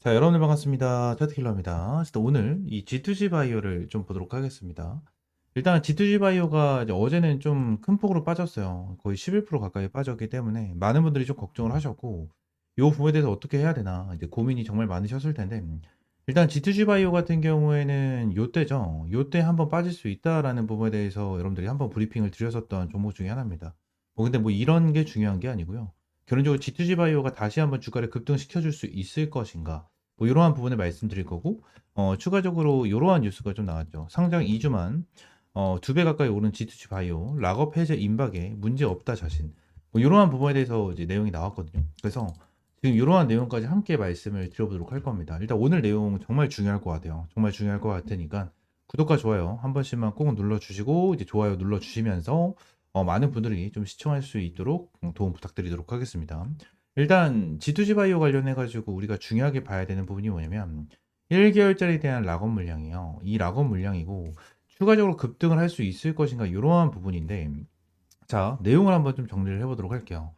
자, 여러분들 반갑습니다. 차트킬러입니다. 일단 오늘 이 G2G 바이오를 좀 보도록 하겠습니다. 일단 G2G 바이오가 이제 어제는 좀 큰 폭으로 빠졌어요. 거의 11% 가까이 빠졌기 때문에 많은 분들이 좀 걱정을 하셨고, 이 부분에 대해서 어떻게 해야 되나 이제 고민이 정말 많으셨을 텐데, 일단 G2G 바이오 같은 경우에는 요때죠. 요때 한번 빠질 수 있다라는 부분에 대해서 여러분들이 한번 브리핑을 드렸었던 종목 중에 하나입니다. 근데 뭐 이런 게 중요한 게 아니고요. 결론적으로 G2G 바이오가 다시 한번 주가를 급등시켜줄 수 있을 것인가? 뭐 이러한 부분을 말씀드릴 거고, 추가적으로 이러한 뉴스가 좀 나왔죠. 상장 2주만 2배 가까이 오른 G2G 바이오 락업 해제 임박에 문제 없다 자신. 뭐 이러한 부분에 대해서 이제 내용이 나왔거든요. 그래서 지금 이러한 내용까지 함께 말씀을 드려보도록 할 겁니다. 일단 오늘 내용 정말 중요할 것 같아요. 정말 중요할 것 같으니까 구독과 좋아요 한 번씩만 꼭 눌러주시고, 이제 좋아요 눌러주시면서 많은 분들이 좀 시청할 수 있도록 도움 부탁드리도록 하겠습니다. 일단 G2G 바이오 관련해 가지고 우리가 중요하게 봐야 되는 부분이 뭐냐면 1개월짜리에 대한 락업 물량이요. 이 락업 물량이고 추가적으로 급등을 할 수 있을 것인가 이러한 부분인데, 자, 내용을 한번 좀 정리를 해 보도록 할게요.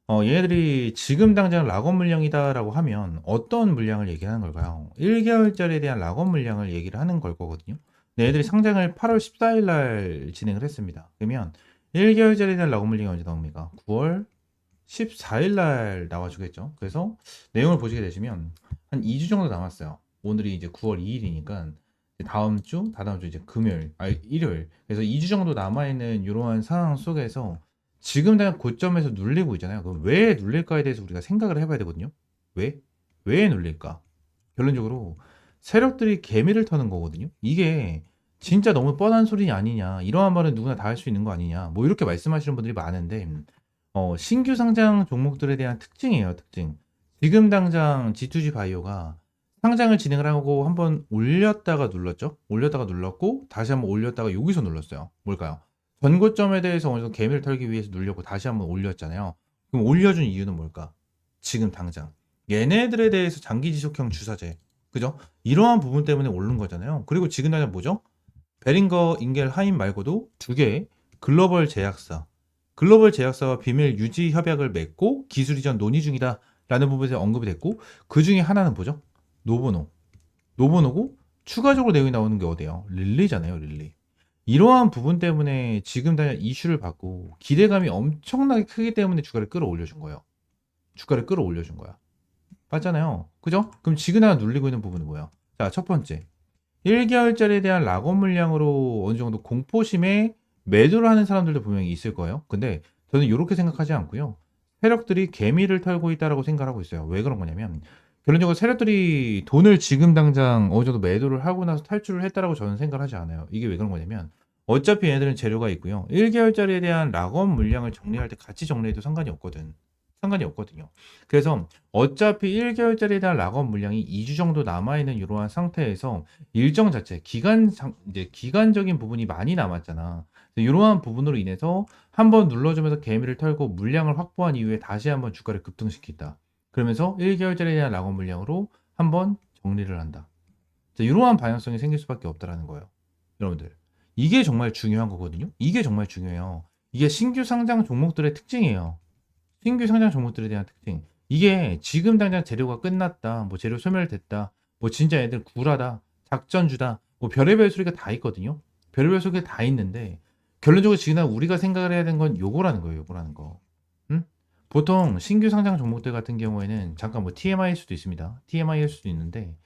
얘네들이 지금 당장 락업 물량이다라고 하면 어떤 물량을 얘기하는 걸까요? 1개월짜리에 대한 락업 물량을 얘기를 하는 걸 거거든요. 근데 얘들이 상장을 8월 14일 날 진행을 했습니다. 그러면 1개월짜리에 대한 락업 물량이 언제 나옵니까? 9월 14일 날 나와주겠죠. 그래서 내용을 보시게 되시면 한 2주 정도 남았어요. 오늘이 이제 9월 2일이니까 다음 주, 다다음 주 이제 금요일, 일요일. 그래서 2주 정도 남아있는 이러한 상황 속에서 지금 내가 고점에서 눌리고 있잖아요. 그럼 왜 눌릴까에 대해서 우리가 생각을 해봐야 되거든요. 왜? 왜 눌릴까? 결론적으로 세력들이 개미를 터는 거거든요. 이게 진짜 너무 뻔한 소리 아니냐. 이러한 말은 누구나 다 할 수 있는 거 아니냐. 뭐 이렇게 말씀하시는 분들이 많은데, 신규 상장 종목들에 대한 특징이에요, 특징. 지금 당장 G2G 바이오가 상장을 진행을 하고 한번 올렸다가 눌렀죠? 올렸다가 눌렀고, 다시 한번 올렸다가 여기서 눌렀어요. 뭘까요? 전고점에 대해서 어느 정도 개미를 털기 위해서 눌렸고, 다시 한번 올렸잖아요. 그럼 올려준 이유는 뭘까? 지금 당장. 얘네들에 대해서 장기 지속형 주사제. 그죠? 이러한 부분 때문에 오른 거잖아요. 그리고 지금 당장 뭐죠? 베링거 인겔 하임 말고도 두 개의 글로벌 제약사, 글로벌 제약사와 비밀 유지 협약을 맺고 기술 이전 논의 중이다라는 부분에서 언급이 됐고, 그 중에 하나는 뭐죠? 노보노. 노보노고 추가적으로 내용이 나오는 게 어디예요? 릴리잖아요, 릴리. 이러한 부분 때문에 지금 당장 이슈를 받고 기대감이 엄청나게 크기 때문에 주가를 끌어올려준 거예요. 주가를 끌어올려준 거야. 맞잖아요. 그죠? 그럼 지금 하나 눌리고 있는 부분은 뭐야? 자, 첫 번째. 1개월짜리에 대한 락업 물량으로 어느 정도 공포심에 매도를 하는 사람들도 분명히 있을 거예요. 근데 저는 이렇게 생각하지 않고요. 세력들이 개미를 털고 있다라고 생각하고 있어요. 왜 그런 거냐면 결론적으로 세력들이 돈을 지금 당장 어느 정도 매도를 하고 나서 탈출을 했다라고 저는 생각을 하지 않아요. 이게 왜 그런 거냐면 어차피 얘네들은 재료가 있고요. 1개월짜리에 대한 락업 물량을 정리할 때 같이 정리해도 상관이 없거든. 상관이 없거든요. 그래서 어차피 1개월짜리에 대한 락업 물량이 2주 정도 남아있는 이러한 상태에서 일정 자체, 이제 기간적인 부분이 많이 남았잖아. 이러한 부분으로 인해서 한번 눌러주면서 개미를 털고 물량을 확보한 이후에 다시 한번 주가를 급등시킨다. 그러면서 1개월짜리에 대한 락업 물량으로 한번 정리를 한다. 자, 이러한 방향성이 생길 수밖에 없다라는 거예요. 여러분들. 이게 정말 중요한 거거든요. 이게 정말 중요해요. 이게 신규 상장 종목들의 특징이에요. 신규 상장 종목들에 대한 특징. 이게 지금 당장 재료가 끝났다. 뭐 재료 소멸됐다. 뭐 진짜 애들 굴하다. 작전주다. 뭐 별의별 소리가 다 있거든요. 별의별 소리가 다 있는데 결론적으로 지금 우리가 생각을 해야 되는 건 요거라는 거예요. 요거라는 거. 응? 보통 신규 상장 종목들 같은 경우에는 잠깐 뭐 TMI일 수도 있습니다. TMI일 수도 있는데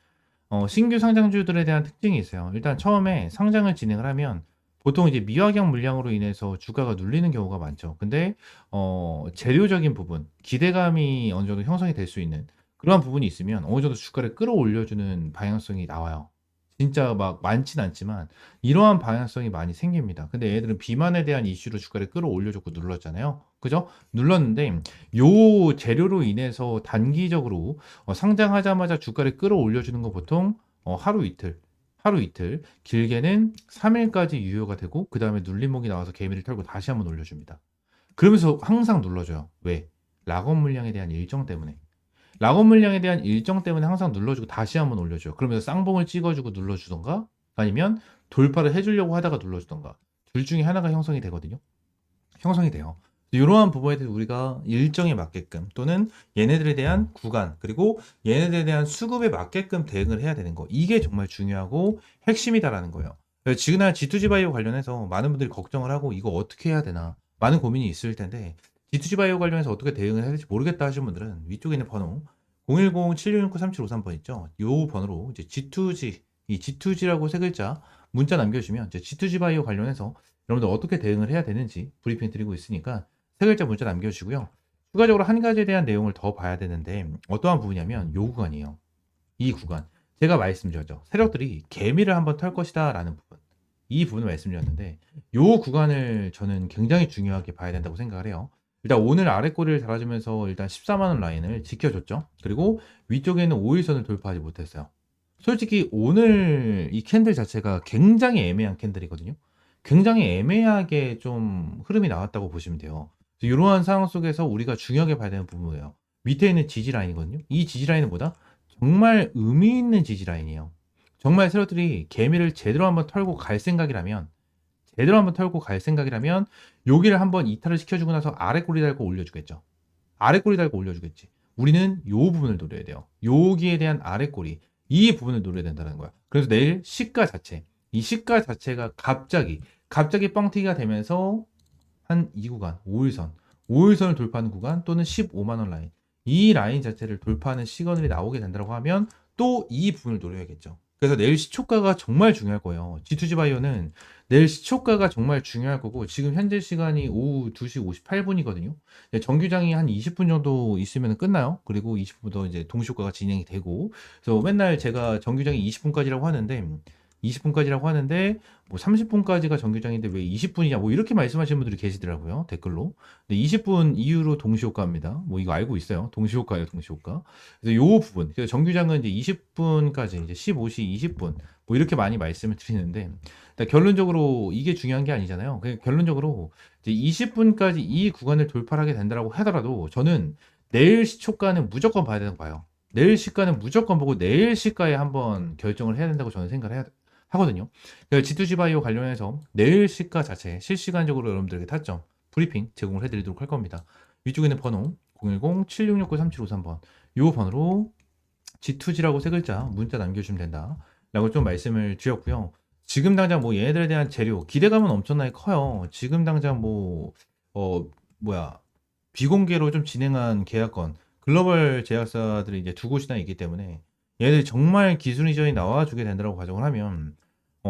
신규 상장주들에 대한 특징이 있어요. 일단 처음에 상장을 진행을 하면 보통 이제 미확약 물량으로 인해서 주가가 눌리는 경우가 많죠. 근데 재료적인 부분, 기대감이 어느 정도 형성이 될 수 있는 그러한 부분이 있으면 어느 정도 주가를 끌어올려주는 방향성이 나와요. 진짜 막 많진 않지만 이러한 방향성이 많이 생깁니다. 근데 얘들은 비만에 대한 이슈로 주가를 끌어올려줬고 눌렀잖아요. 그죠? 눌렀는데 요 재료로 인해서 단기적으로 상장하자마자 주가를 끌어올려주는 거 보통 하루 이틀, 하루 이틀, 길게는 3일까지 유효가 되고 그 다음에 눌림목이 나와서 개미를 털고 다시 한번 올려줍니다. 그러면서 항상 눌러줘요. 왜? 락업 물량에 대한 일정 때문에. 락업 물량에 대한 일정 때문에 항상 눌러주고 다시 한번 올려줘요. 그러면서 쌍봉을 찍어주고 눌러주던가 아니면 돌파를 해주려고 하다가 눌러주던가 둘 중에 하나가 형성이 되거든요. 형성이 돼요. 이러한 부분에 대해서 우리가 일정에 맞게끔 또는 얘네들에 대한 구간 그리고 얘네들에 대한 수급에 맞게끔 대응을 해야 되는 거. 이게 정말 중요하고 핵심이다라는 거예요. 그래서 지그날 G2G 바이오 관련해서 많은 분들이 걱정을 하고 이거 어떻게 해야 되나 많은 고민이 있을 텐데 G2G 바이오 관련해서 어떻게 대응을 해야 될지 모르겠다 하시는 분들은 위쪽에 있는 번호 010-7669-3753번 있죠. 이 번호로 이제 G2G 이 G2G라고 세 글자 문자 남겨주시면 이제 G2G 바이오 관련해서 여러분들 어떻게 대응을 해야 되는지 브리핑 드리고 있으니까 세 글자 문자 남겨주시고요. 추가적으로 한 가지에 대한 내용을 더 봐야 되는데 어떠한 부분이냐면 요 구간이에요. 이 구간. 제가 말씀드렸죠. 세력들이 개미를 한번 털 것이다 라는 부분. 이 부분을 말씀드렸는데 요 구간을 저는 굉장히 중요하게 봐야 된다고 생각을 해요. 일단 오늘 아래 꼬리를 달아주면서 일단 14만원 라인을 지켜줬죠. 그리고 위쪽에는 5일선을 돌파하지 못했어요. 솔직히 오늘 이 캔들 자체가 굉장히 애매한 캔들이거든요. 굉장히 애매하게 좀 흐름이 나왔다고 보시면 돼요. 이러한 상황 속에서 우리가 중요하게 봐야 되는 부분이에요. 밑에 있는 지지 라인이거든요. 이 지지 라인은 뭐다? 정말 의미 있는 지지 라인이에요. 정말 세력들이 개미를 제대로 한번 털고 갈 생각이라면 여기를 한번 이탈을 시켜주고 나서 아래 꼬리 달고 올려주겠죠. 아래 꼬리 달고 올려주겠지. 우리는 요 부분을 노려야 돼요. 여기에 대한 아래 꼬리. 이 부분을 노려야 된다는 거야. 그래서 내일 시가 자체, 이 시가 자체가 갑자기 뻥튀기가 되면서 한 이 구간, 5일선을 돌파하는 구간 또는 15만원 라인. 이 라인 자체를 돌파하는 시그널이 나오게 된다고 하면 또 이 부분을 노려야겠죠. 그래서 내일 시초가가 정말 중요할 거예요. G2G 바이오는 내일 시초가가 정말 중요할 거고 지금 현재 시간이 오후 2시 58분이거든요. 정규장이 한 20분 정도 있으면 끝나요. 그리고 20분부터 이제 동시효과가 진행이 되고 그래서 맨날 제가 정규장이 20분까지라고 하는데 뭐 30분까지가 정규장인데 왜 20분이냐 뭐 이렇게 말씀하시는 분들이 계시더라고요. 댓글로. 근데 20분 이후로 동시효과입니다. 뭐 이거 알고 있어요. 동시효과예요, 동시효과. 그래서 요 부분. 그래서 정규장은 이제 20분까지 이제 15시 20분 뭐 이렇게 많이 말씀을 드리는데 결론적으로 이게 중요한 게 아니잖아요. 결론적으로 이제 20분까지 이 구간을 돌파하게 된다라고 하더라도 저는 내일 시초가는 무조건 봐야 된다고 봐요. 내일 시가는 무조건 보고 내일 시가에 한번 결정을 해야 된다고 저는 생각을 하거든요. G2G 바이오 관련해서 내일 시가 자체 실시간적으로 여러분들에게 타점 브리핑 제공을 해드리도록 할 겁니다. 위쪽에 있는 번호 010-7669-3753번 이 번호로 G2G라고 세 글자 문자 남겨주시면 된다. 라고 좀 말씀을 드렸고요. 지금 당장 뭐 얘네들에 대한 재료 기대감은 엄청나게 커요. 지금 당장 뭐야 비공개로 좀 진행한 계약건 글로벌 제약사들이 이제 두 곳이나 있기 때문에 얘네들이 정말 기술 이전이 나와주게 된다고 가정을 하면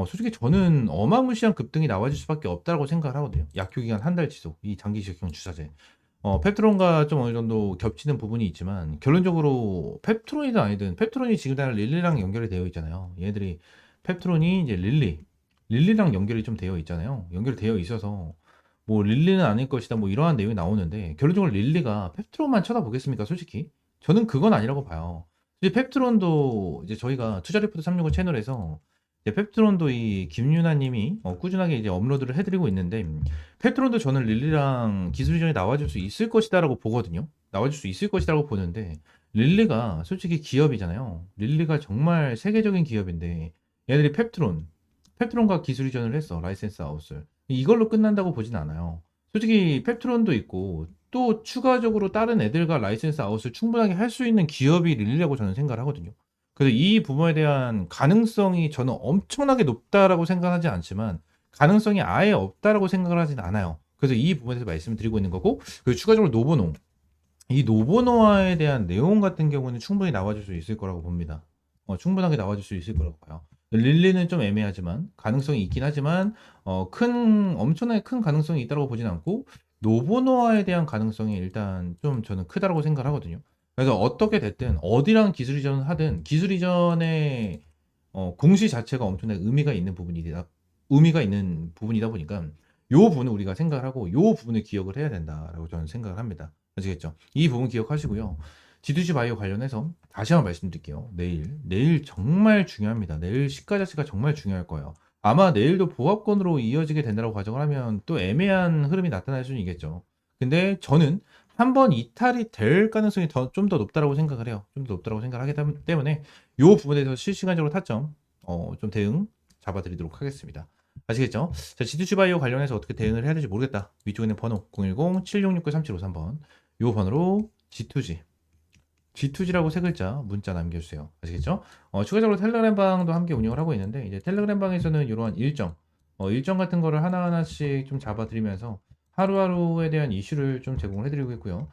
솔직히 저는 어마무시한 급등이 나와줄 수밖에 없다고 생각을 하거든요. 약효 기간 한 달 지속 이 장기 지속형 주사제 펩트론과 좀 어느 정도 겹치는 부분이 있지만 결론적으로 펩트론이든 아니든 펩트론이 지금 당장 릴리랑 연결이 되어 있잖아요. 얘네들이 펩트론이 이제 릴리랑 연결이 좀 되어 있잖아요. 연결이 되어 있어서 뭐 릴리는 아닐 것이다 뭐 이러한 내용이 나오는데 결론적으로 릴리가 펩트론만 쳐다보겠습니까? 솔직히 저는 그건 아니라고 봐요. 이제 펩트론도 이제 저희가 투자리포트 365 채널에서 이제 펩트론도 이 김유나님이 꾸준하게 이제 업로드를 해드리고 있는데 펩트론도 저는 릴리랑 기술 이전이 나와줄 수 있을 것이다라고 보거든요. 나와줄 수 있을 것이다라고 보는데 릴리가 솔직히 기업이잖아요. 릴리가 정말 세계적인 기업인데 얘들이 펩트론과 기술 이전을 했어. 라이센스 아웃을. 이걸로 끝난다고 보진 않아요. 솔직히 펩트론도 있고 또 추가적으로 다른 애들과 라이센스 아웃을 충분하게 할 수 있는 기업이 릴리라고 저는 생각을 하거든요. 그래서 이 부분에 대한 가능성이 저는 엄청나게 높다라고 생각하지 않지만 가능성이 아예 없다라고 생각을 하진 않아요. 그래서 이 부분에서 말씀을 드리고 있는 거고 그리고 추가적으로 노보노 이 노보노화에 대한 내용 같은 경우는 충분히 나와줄 수 있을 거라고 봅니다. 충분하게 나와줄 수 있을 거라고 봐요. 릴리는 좀 애매하지만 가능성이 있긴 하지만 엄청나게 큰 가능성이 있다고 보진 않고 노보노화에 대한 가능성이 일단 좀 저는 크다고 생각을 하거든요. 그래서 어떻게 됐든 어디랑 기술 이전을 하든 기술 이전의 공시 자체가 엄청나게 의미가 있는 부분이다 보니까 요 부분을 우리가 생각을 하고 요 부분을 기억을 해야 된다라고 저는 생각을 합니다. 아시겠죠? 이 부분 기억하시고요. G2G 바이오 관련해서 다시 한번 말씀드릴게요. 내일 정말 중요합니다. 내일 시가 자체가 정말 중요할 거예요. 아마 내일도 보합권으로 이어지게 된다고 가정을 하면 또 애매한 흐름이 나타날 수는 있겠죠. 근데 저는 한번 이탈이 될 가능성이 좀 더 높다고 생각을 해요. 좀 더 높다고 생각을 하기 때문에 이 부분에서 실시간적으로 타점 좀 대응 잡아드리도록 하겠습니다. 아시겠죠? 자, G2G 바이오 관련해서 어떻게 대응을 해야 될지 모르겠다. 위쪽에 있는 번호 010-7669-3753번 요 번호로 G2G라고 세 글자 문자 남겨주세요. 아시겠죠? 추가적으로 텔레그램 방도 함께 운영을 하고 있는데 이제 텔레그램 방에서는 이러한 일정 같은 거를 하나하나씩 좀 잡아드리면서 하루하루에 대한 이슈를 좀 제공을 해드리고 있고요.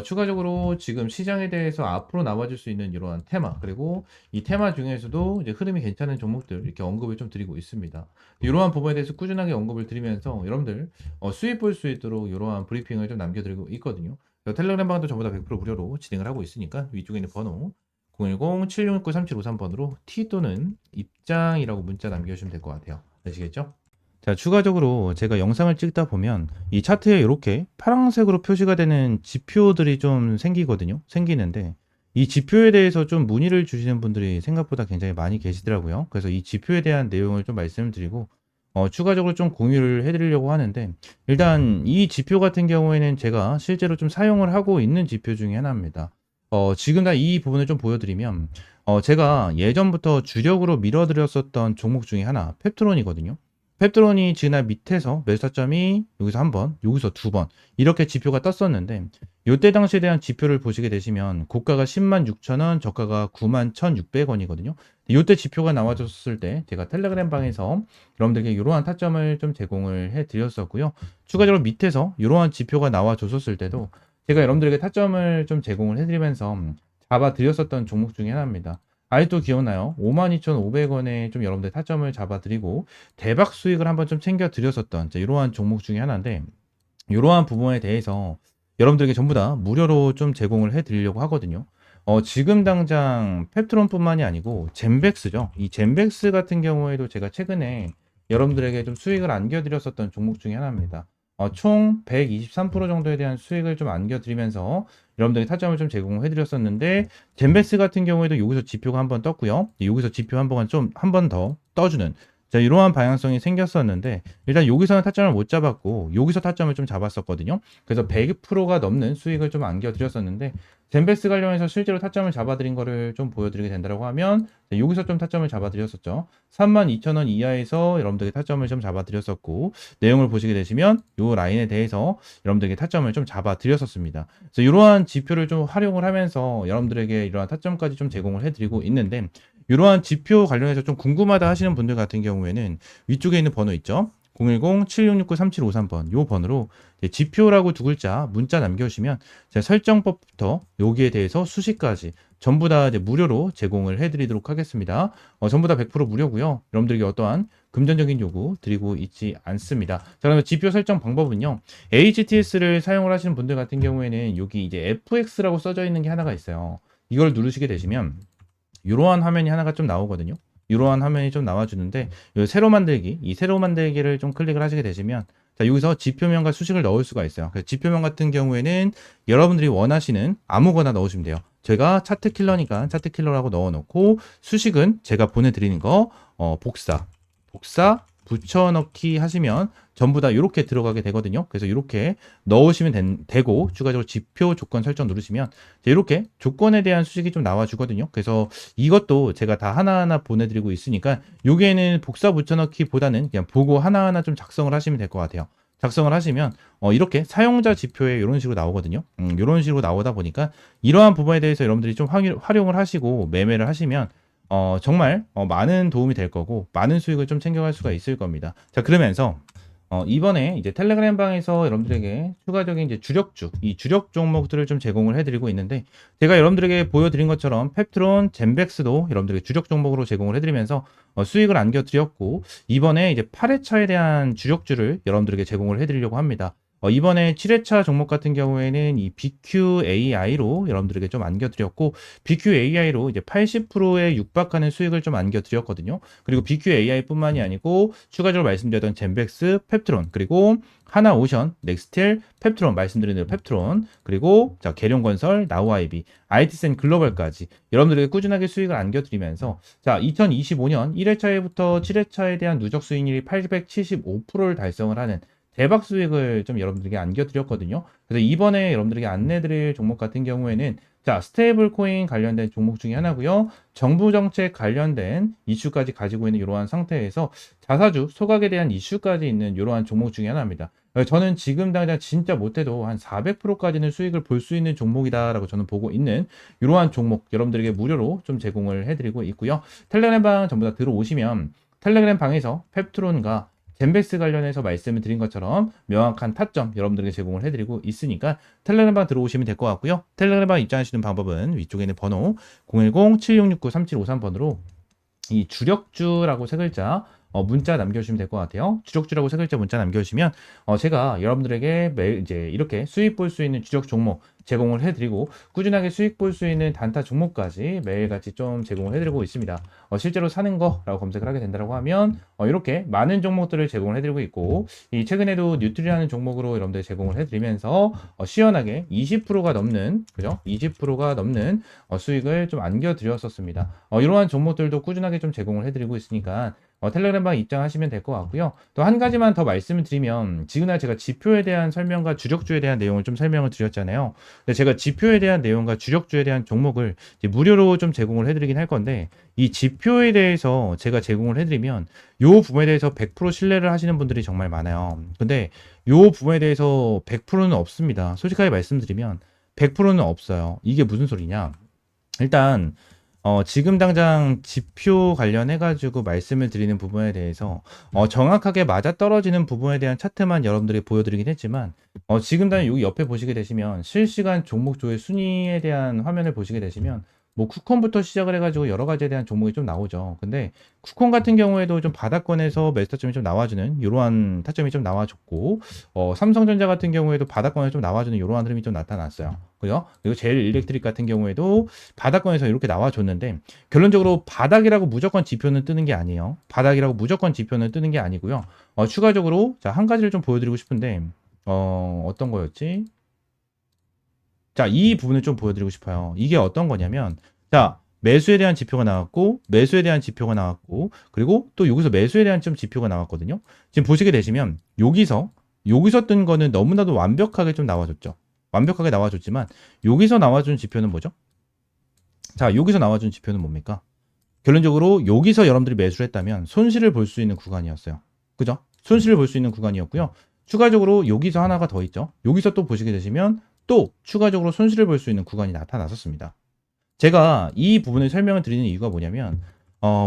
추가적으로 지금 시장에 대해서 앞으로 나와줄 수 있는 이러한 테마, 그리고 이 테마 중에서도 이제 흐름이 괜찮은 종목들 이렇게 언급을 좀 드리고 있습니다. 이러한 부분에 대해서 꾸준하게 언급을 드리면서 여러분들 수익 볼 수 있도록 이러한 브리핑을 좀 남겨드리고 있거든요. 텔레그램 방도 전부 다 100% 무료로 진행을 하고 있으니까 위쪽에 있는 번호 010-7669-3753번으로 T 또는 입장이라고 문자 남겨주시면 될 것 같아요. 아시겠죠? 자, 추가적으로 제가 영상을 찍다 보면 이 차트에 이렇게 파란색으로 표시가 되는 지표들이 좀 생기는데 이 지표에 대해서 좀 문의를 주시는 분들이 생각보다 굉장히 많이 계시더라고요. 그래서 이 지표에 대한 내용을 좀 말씀드리고 추가적으로 좀 공유를 해드리려고 하는데 일단 이 지표 같은 경우에는 제가 실제로 좀 사용을 하고 있는 지표 중에 하나입니다. 지금 다 이 부분을 좀 보여드리면 제가 예전부터 주력으로 밀어드렸었던 종목 중에 하나 펩트론이거든요. 펩트론이 지난 밑에서 매수 타점이 여기서 한 번, 여기서 두 번 이렇게 지표가 떴었는데 이때 당시에 대한 지표를 보시게 되시면 고가가 10만 6천 원, 저가가 9만 1,600원이거든요. 이때 지표가 나와줬을 때 제가 텔레그램 방에서 여러분들께 이러한 타점을 좀 제공을 해드렸었고요. 추가적으로 밑에서 이러한 지표가 나와줬었을 때도 제가 여러분들에게 타점을 좀 제공을 해드리면서 잡아드렸었던 종목 중에 하나입니다. 아직도 기억나요? 52,500원에 좀 여러분들 타점을 잡아드리고 대박 수익을 한번 좀 챙겨드렸었던 이러한 종목 중에 하나인데 이러한 부분에 대해서 여러분들에게 전부 다 무료로 좀 제공을 해드리려고 하거든요. 지금 당장 펩트론뿐만이 아니고 젠백스죠. 이 젠백스 같은 경우에도 제가 최근에 여러분들에게 좀 수익을 안겨드렸었던 종목 중에 하나입니다. 총 123% 정도에 대한 수익을 좀 안겨드리면서 여러분들에게 타점을 좀 제공을 해드렸었는데 젠베스 같은 경우에도 여기서 지표가 한번 떴고요. 여기서 지표 한 번 더 떠주는 이러한 방향성이 생겼었는데 일단 여기서는 타점을 못 잡았고 여기서 타점을 좀 잡았었거든요. 그래서 100%가 넘는 수익을 좀 안겨드렸었는데 젠베스 관련해서 실제로 타점을 잡아드린 거를 좀 보여드리게 된다고 하면 여기서 좀 타점을 잡아드렸었죠. 32,000원 이하에서 여러분들에게 타점을 좀 잡아드렸었고 내용을 보시게 되시면 이 라인에 대해서 여러분들에게 타점을 좀 잡아드렸었습니다. 그래서 이러한 지표를 좀 활용을 하면서 여러분들에게 이러한 타점까지 좀 제공을 해드리고 있는데 이러한 지표 관련해서 좀 궁금하다 하시는 분들 같은 경우에는 위쪽에 있는 번호 있죠? 010-7669-3753번 요 번호로 지표라고 두 글자 문자 남겨주시면 제가 설정법부터 여기에 대해서 수식까지 전부 다 무료로 제공을 해드리도록 하겠습니다. 전부 다 100% 무료고요. 여러분들에게 어떠한 금전적인 요구 드리고 있지 않습니다. 자, 그러면 지표 설정 방법은요. HTS를 사용을 하시는 분들 같은 경우에는 여기 이제 FX라고 써져 있는 게 하나가 있어요. 이걸 누르시게 되시면 이러한 화면이 하나가 좀 나오거든요. 이러한 화면이 좀 나와주는데 새로 만들기, 이 새로 만들기를 좀 클릭을 하시게 되시면 자, 여기서 지표명과 수식을 넣을 수가 있어요. 그래서 지표명 같은 경우에는 여러분들이 원하시는 아무거나 넣으시면 돼요. 제가 차트 킬러니까 차트 킬러라고 넣어놓고 수식은 제가 보내드리는 거 복사 붙여넣기 하시면 전부 다 이렇게 들어가게 되거든요. 그래서 이렇게 넣으시면 되고 추가적으로 지표 조건 설정 누르시면 이렇게 조건에 대한 수식이 좀 나와주거든요. 그래서 이것도 제가 다 하나하나 보내드리고 있으니까 여기에는 복사 붙여넣기 보다는 그냥 보고 하나하나 좀 작성을 하시면 될 것 같아요. 작성을 하시면 이렇게 사용자 지표에 이런 식으로 나오거든요. 이런 식으로 나오다 보니까 이러한 부분에 대해서 여러분들이 좀 활용을 하시고 매매를 하시면 정말 많은 도움이 될 거고 많은 수익을 좀 챙겨갈 수가 있을 겁니다. 자, 그러면서 이번에 이제 텔레그램 방에서 여러분들에게 추가적인 이제 이 주력 종목들을 좀 제공을 해드리고 있는데 제가 여러분들에게 보여드린 것처럼 펩트론, 젠백스도 여러분들에게 주력 종목으로 제공을 해드리면서 수익을 안겨드렸고 이번에 이제 8회차에 대한 주력주를 여러분들에게 제공을 해드리려고 합니다. 이번에 7회차 종목 같은 경우에는 이 BQAI로 여러분들에게 좀 안겨드렸고 BQAI로 이제 80%에 육박하는 수익을 좀 안겨드렸거든요. 그리고 BQAI뿐만이 아니고 추가적으로 말씀드렸던 젠백스, 펩트론 그리고 하나오션, 넥스틸, 펩트론 말씀드린 대로 펩트론 그리고 자 계룡건설, 나우아이비, IT센 글로벌까지 여러분들에게 꾸준하게 수익을 안겨드리면서 자 2025년 1회차에부터 7회차에 대한 누적 수익률이 875%를 달성을 하는 대박 수익을 좀 여러분들에게 안겨드렸거든요. 그래서 이번에 여러분들에게 안내드릴 종목 같은 경우에는 자, 스테이블 코인 관련된 종목 중에 하나고요. 정부 정책 관련된 이슈까지 가지고 있는 이러한 상태에서 자사주 소각에 대한 이슈까지 있는 이러한 종목 중에 하나입니다. 저는 지금 당장 진짜 못해도 한 400%까지는 수익을 볼 수 있는 종목이다라고 저는 보고 있는 이러한 종목 여러분들에게 무료로 좀 제공을 해드리고 있고요. 텔레그램 방 전부 다 들어오시면 텔레그램 방에서 펩트론과 젠베스 관련해서 말씀을 드린 것처럼 명확한 타점 여러분들에게 제공을 해드리고 있으니까 텔레그램방 들어오시면 될 것 같고요. 텔레그램방 입장하시는 방법은 위쪽에 있는 번호 010-7669-3753번으로 이 주력주라고 세 글자 문자 남겨주시면 될 것 같아요. 주력주라고 세 글자 문자 남겨주시면 제가 여러분들에게 매일 이제 이렇게 수익 볼 수 있는 주력 종목 제공을 해드리고 꾸준하게 수익 볼 수 있는 단타 종목까지 매일같이 좀 제공을 해드리고 있습니다. 실제로 사는 거라고 검색을 하게 된다고 하면 이렇게 많은 종목들을 제공을 해드리고 있고 이 최근에도 뉴트리라는 종목으로 여러분들 제공을 해드리면서 시원하게 20%가 넘는 그죠? 20%가 넘는 수익을 좀 안겨드렸었습니다. 이러한 종목들도 꾸준하게 좀 제공을 해드리고 있으니까 텔레그램방 입장하시면 될 것 같고요. 또 한 가지만 더 말씀을 드리면 지금날 제가 지표에 대한 설명과 주력주에 대한 내용을 좀 설명을 드렸잖아요. 근데 제가 지표에 대한 내용과 주력주에 대한 종목을 이제 무료로 좀 제공을 해드리긴 할 건데 이 지표에 대해서 제가 제공을 해드리면 요 부분에 대해서 100% 신뢰를 하시는 분들이 정말 많아요. 근데 요 부분에 대해서 100%는 없습니다. 솔직하게 말씀드리면 100%는 없어요. 이게 무슨 소리냐? 일단 지금 당장 지표 관련해가지고 말씀을 드리는 부분에 대해서 정확하게 맞아떨어지는 부분에 대한 차트만 여러분들이 보여드리긴 했지만 지금 당장 여기 옆에 보시게 되시면 실시간 종목 조회 순위에 대한 화면을 보시게 되시면 뭐 쿠콘부터 시작을 해가지고 여러 가지에 대한 종목이 좀 나오죠. 근데 쿠콘 같은 경우에도 좀 바닥권에서 매수 타점이 좀 나와주는 이러한 타점이 좀 나와줬고 삼성전자 같은 경우에도 바닥권에서 좀 나와주는 이러한 흐름이 좀 나타났어요. 그죠? 그리고 제일 일렉트릭 같은 경우에도 바닥권에서 이렇게 나와줬는데 결론적으로 바닥이라고 무조건 지표는 뜨는 게 아니에요. 바닥이라고 무조건 지표는 뜨는 게 아니고요. 추가적으로 자, 한 가지를 좀 보여드리고 싶은데 어떤 거였지? 자, 이 부분을 좀 보여드리고 싶어요. 이게 어떤 거냐면, 자, 매수에 대한 지표가 나왔고, 매수에 대한 지표가 나왔고, 그리고 또 여기서 매수에 대한 좀 지표가 나왔거든요. 지금 보시게 되시면, 여기서 뜬 거는 너무나도 완벽하게 좀 나와줬죠. 완벽하게 나와줬지만, 여기서 나와준 지표는 뭐죠? 자, 여기서 나와준 지표는 뭡니까? 결론적으로 여기서 여러분들이 매수를 했다면 손실을 볼 수 있는 구간이었어요. 그죠? 손실을 볼 수 있는 구간이었고요. 추가적으로 여기서 하나가 더 있죠. 여기서 또 보시게 되시면 또 추가적으로 손실을 볼 수 있는 구간이 나타났었습니다. 제가 이 부분을 설명을 드리는 이유가 뭐냐면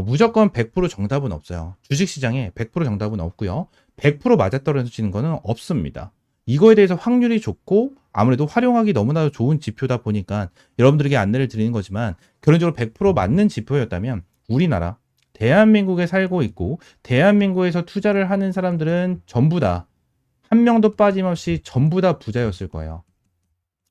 무조건 100% 정답은 없어요. 주식시장에 100% 정답은 없고요. 100% 맞아떨어지는 거는 없습니다. 이거에 대해서 확률이 좋고 아무래도 활용하기 너무나도 좋은 지표다 보니까 여러분들에게 안내를 드리는 거지만 결론적으로 100% 맞는 지표였다면 우리나라 대한민국에 살고 있고 대한민국에서 투자를 하는 사람들은 전부 다 한 명도 빠짐없이 전부 다 부자였을 거예요.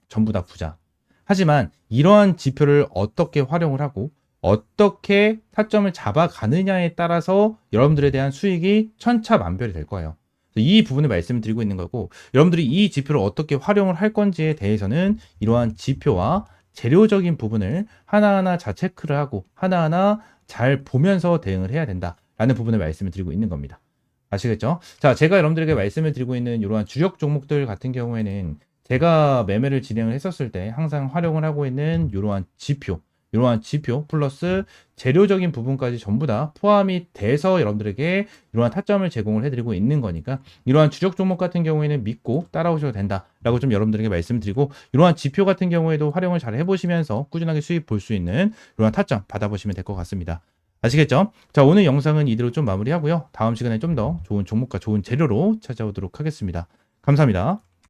전부 다 부자. 하지만 이러한 지표를 어떻게 활용을 하고 어떻게 타점을 잡아가느냐에 따라서 여러분들에 대한 수익이 천차만별이 될 거예요. 이 부분을 말씀을 드리고 있는 거고 여러분들이 이 지표를 어떻게 활용을 할 건지에 대해서는 이러한 지표와 재료적인 부분을 하나하나 자체크를 하고 하나하나 잘 보면서 대응을 해야 된다라는 부분을 말씀을 드리고 있는 겁니다. 아시겠죠? 자, 제가 여러분들에게 말씀을 드리고 있는 이러한 주력 종목들 같은 경우에는 제가 매매를 진행을 했었을 때 항상 활용을 하고 있는 이러한 지표 플러스 재료적인 부분까지 전부 다 포함이 돼서 여러분들에게 이러한 타점을 제공을 해드리고 있는 거니까 이러한 주력 종목 같은 경우에는 믿고 따라오셔도 된다라고 좀 여러분들에게 말씀드리고 이러한 지표 같은 경우에도 활용을 잘 해보시면서 꾸준하게 수익 볼 수 있는 이러한 타점 받아보시면 될 것 같습니다. 아시겠죠? 자, 오늘 영상은 이대로 좀 마무리하고요. 다음 시간에 좀 더 좋은 종목과 좋은 재료로 찾아오도록 하겠습니다. 감사합니다.